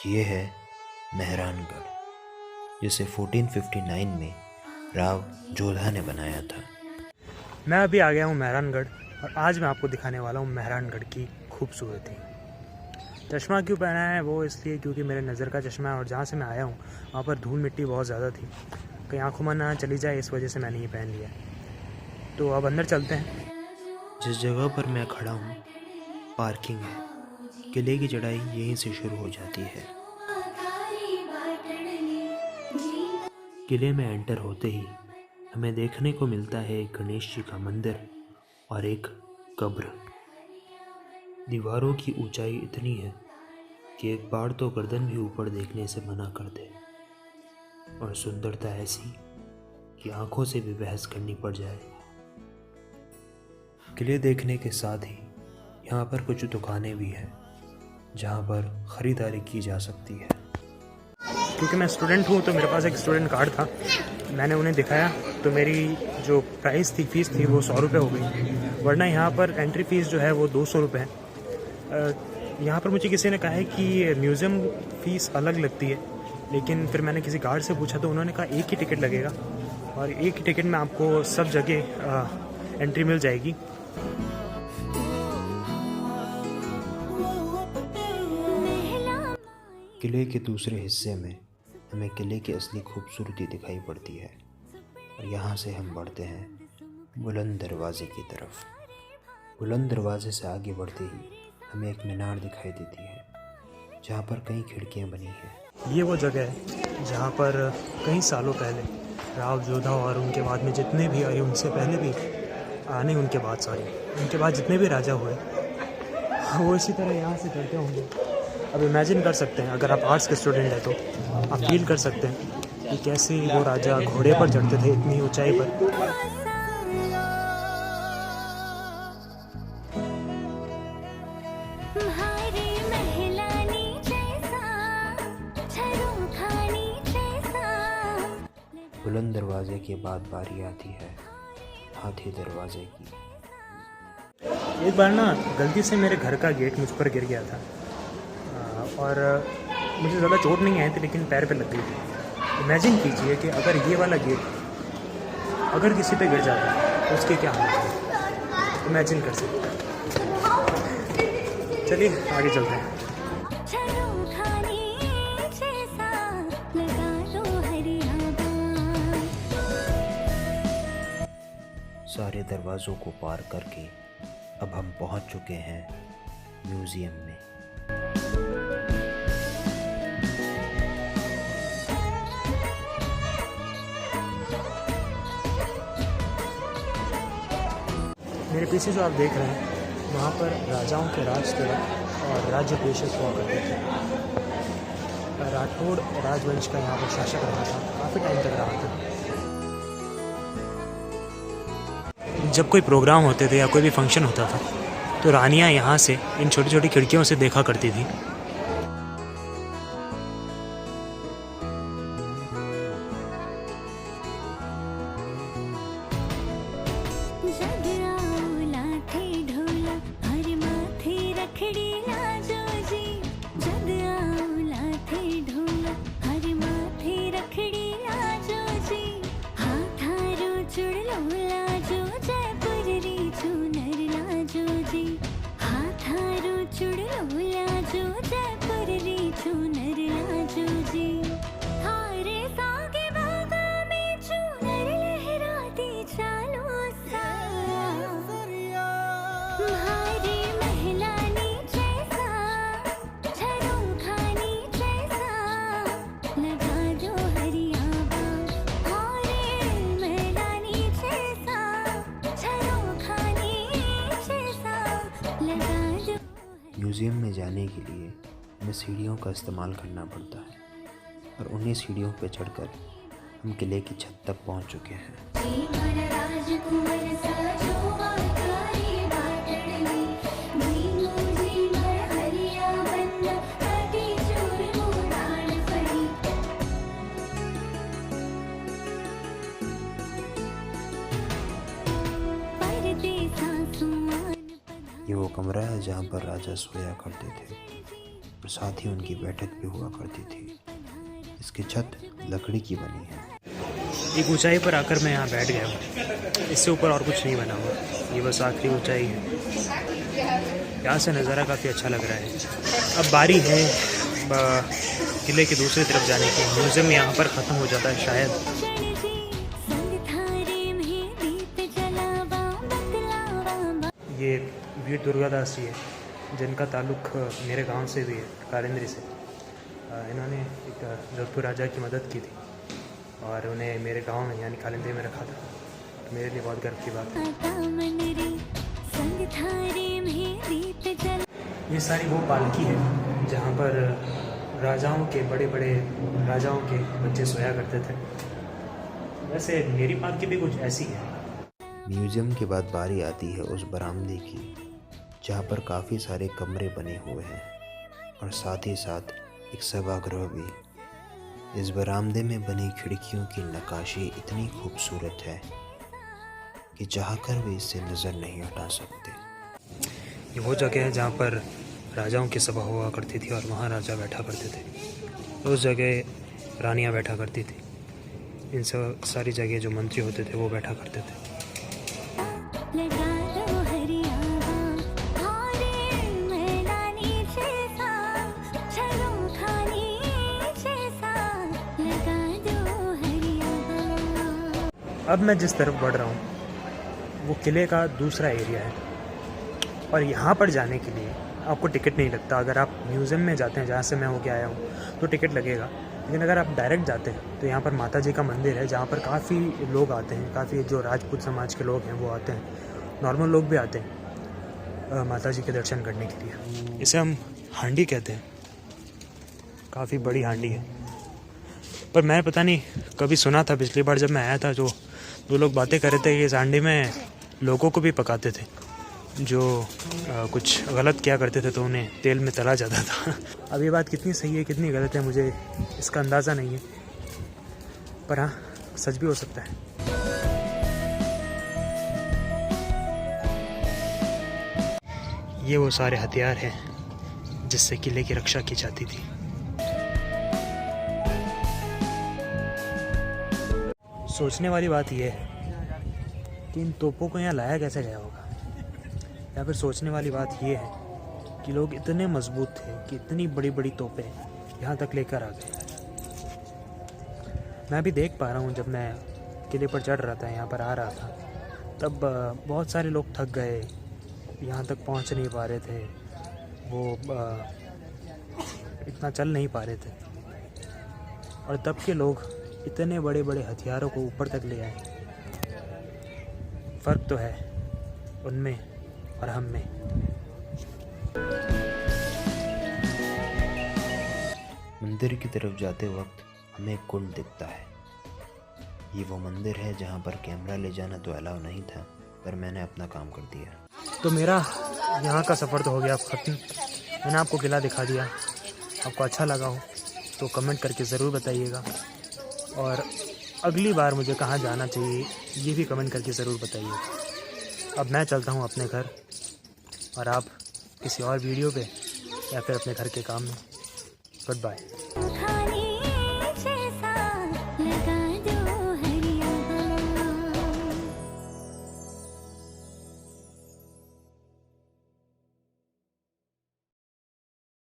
ये है मेहरानगढ़, जिसे 1459 में राव जोधा ने बनाया था। मैं अभी आ गया हूँ मेहरानगढ़ और आज मैं आपको दिखाने वाला हूँ मेहरानगढ़ की खूबसूरती। चश्मा क्यों पहना है वो इसलिए क्योंकि मेरे नज़र का चश्मा है और जहाँ से मैं आया हूँ वहाँ पर धूल मिट्टी बहुत ज़्यादा थी, कहीं आँखों में ना चली जाए, इस वजह से मैंने ये पहन लिया। तो अब अंदर चलते हैं। जिस जगह पर मैं खड़ा हूँ पार्किंग है। किले की चढ़ाई यहीं से शुरू हो जाती है। किले में एंटर होते ही हमें देखने को मिलता है एक गणेश जी का मंदिर और एक कब्र। दीवारों की ऊंचाई इतनी है कि एक बार तो गर्दन भी ऊपर देखने से मना कर दे, और सुंदरता ऐसी कि आंखों से भी बहस करनी पड़ जाए। किले देखने के साथ ही यहाँ पर कुछ दुकानें भी हैं जहाँ पर ख़रीदारी की जा सकती है। क्योंकि मैं स्टूडेंट हूँ तो मेरे पास एक स्टूडेंट कार्ड था, मैंने उन्हें दिखाया तो मेरी जो प्राइस थी, फ़ीस थी, वो 100 रुपये हो गई। वरना यहाँ पर एंट्री फ़ीस जो है वो 200 रुपये है। यहाँ पर मुझे किसी ने कहा है कि म्यूज़ियम फ़ीस अलग लगती है, लेकिन फिर मैंने किसी गार्ड से पूछा तो उन्होंने कहा एक ही टिकट लगेगा और एक ही टिकट में आपको सब जगह एंट्री मिल जाएगी। किले के दूसरे हिस्से में हमें किले की असली खूबसूरती दिखाई पड़ती है और यहाँ से हम बढ़ते हैं बुलंद दरवाजे की तरफ। बुलंद दरवाजे से आगे बढ़ते ही हमें एक मीनार दिखाई देती है जहाँ पर कई खिड़कियाँ बनी हैं। ये वो जगह है जहाँ पर कई सालों पहले राव जोधा और उनके बाद में जितने भी आए, उनसे पहले भी आने, उनके बाद जितने भी राजा हुए वो इसी तरह यहाँ से करते होंगे। अब इमेजिन कर सकते हैं, अगर आप आर्ट्स के स्टूडेंट हैं तो आप फील कर सकते हैं कि कैसे वो राजा घोड़े पर चढ़ते थे इतनी ऊंचाई पर। बुलंद दरवाजे के बाद बारी आती है हाथी दरवाजे की। एक बार ना गलती से मेरे घर का गेट मुझ पर गिर गया था और मुझे ज़्यादा चोट नहीं आई थी, लेकिन पैर पे लग गई थी। इमेजिन कीजिए कि अगर ये वाला गेट अगर किसी पे गिर जाता तो उसके क्या हालत है, इमेजिन कर सकते हैं। चलिए आगे चलते हैं। सारे दरवाज़ों को पार करके अब हम पहुंच चुके हैं म्यूज़ियम में। मेरे पीछे जो आप देख रहे हैं वहाँ पर राजाओं के राज थे और राज्य परिषद हुआ करते थे। राठौड़ राजवंश का यहाँ पर शासक रहा था, काफ़ी टाइम तक रहा था। जब कोई प्रोग्राम होते थे या कोई भी फंक्शन होता था तो रानियाँ यहाँ से इन छोटी छोटी खिड़कियों से देखा करती थी। म्यूज़ियम में जाने के लिए हमें सीढ़ियों का इस्तेमाल करना पड़ता है और उन्हीं सीढ़ियों पर चढ़कर हम किले की छत तक पहुंच चुके हैं। ये वो कमरा है जहाँ पर राजा सोया करते थे। और साथ ही उनकी बैठक भी हुआ करती थी। इसकी छत लकड़ी की बनी है। एक ऊंचाई पर आकर मैं यहाँ बैठ गया हूँ। इससे ऊपर और कुछ नहीं बना हुआ, ये बस आखिरी ऊंचाई है। यहाँ से नज़ारा काफ़ी अच्छा लग रहा है। अब बारी है किले की दूसरी तरफ जाने की। म्यूज़ियम यहाँ पर ख़त्म हो जाता है शायद। ये वीर दुर्गादास जी है, जिनका ताल्लुक़ मेरे गांव से भी है, कारेंद्री से। इन्होंने एक जोधपुर राजा की मदद की थी और उन्हें मेरे गांव में यानी कालिंदी में रखा था। तो मेरे लिए बहुत गर्व की बात है। ये सारी वो पालकी है जहाँ पर राजाओं के बड़े बड़े राजाओं के बच्चे सोया करते थे। वैसे मेरी पालकी भी कुछ ऐसी है। म्यूज़ियम के बाद बारी आती है उस बरामदे की, जहाँ पर काफ़ी सारे कमरे बने हुए हैं और साथ ही साथ एक सभागृह भी। इस बरामदे में बनी खिड़कियों की नक्काशी इतनी खूबसूरत है कि चाहकर भी इससे नज़र नहीं हटा सकते। ये वो जगह है जहाँ पर राजाओं की सभा हुआ करती थी और महाराजा बैठा करते थे। उस जगह रानियाँ बैठा करती थी। इन सब सारी जगह जो मंत्री होते थे वो बैठा करते थे। अब मैं जिस तरफ बढ़ रहा हूँ वो किले का दूसरा एरिया है और यहाँ पर जाने के लिए आपको टिकट नहीं लगता। अगर आप म्यूज़ियम में जाते हैं जहाँ से मैं होके आया हूँ तो टिकट लगेगा, लेकिन अगर आप डायरेक्ट जाते हैं तो यहाँ पर माता जी का मंदिर है जहाँ पर काफ़ी लोग आते हैं। काफ़ी जो राजपूत समाज के लोग हैं वो आते हैं, नॉर्मल लोग भी आते हैं माता जी के दर्शन करने के लिए। इसे हम हांडी कहते हैं, काफ़ी बड़ी हांडी है। पर मैं पता नहीं कभी सुना था, पिछली बार जब मैं आया था जो दो लोग बातें कर रहे थे कि इस हांडी में लोगों को भी पकाते थे जो कुछ गलत किया करते थे तो उन्हें तेल में तला जाता था। अब ये बात कितनी सही है कितनी गलत है मुझे इसका अंदाज़ा नहीं है, पर हाँ सच भी हो सकता है। ये वो सारे हथियार हैं जिससे किले की रक्षा की जाती थी। सोचने वाली बात यह है कि इन तोपों को यहाँ लाया कैसे गया होगा, या फिर सोचने वाली बात यह है कि लोग इतने मजबूत थे कि इतनी बड़ी बड़ी तोपें यहाँ तक लेकर आ गए। मैं भी देख पा रहा हूँ, जब मैं किले पर चढ़ रहा था, यहाँ पर आ रहा था, तब बहुत सारे लोग थक गए, यहाँ तक पहुँच नहीं पा रहे थे, वो इतना चल नहीं पा रहे थे, और तब के लोग इतने बड़े बड़े हथियारों को ऊपर तक ले आए। फ़र्क तो है उनमें और हम में। मंदिर की तरफ जाते वक्त हमें एक कुंड दिखता है। ये वो मंदिर है जहाँ पर कैमरा ले जाना तो अलाउ नहीं था, पर मैंने अपना काम कर दिया। तो मेरा यहाँ का सफ़र तो हो गया ख़त्म। मैंने आपको किला दिखा दिया। आपको अच्छा लगा हो तो कमेंट करके ज़रूर बताइएगा, और अगली बार मुझे कहाँ जाना चाहिए ये भी कमेंट करके ज़रूर बताइएगा। अब मैं चलता हूँ अपने घर, और आप किसी और वीडियो पे या फिर अपने घर के काम में। Good bye.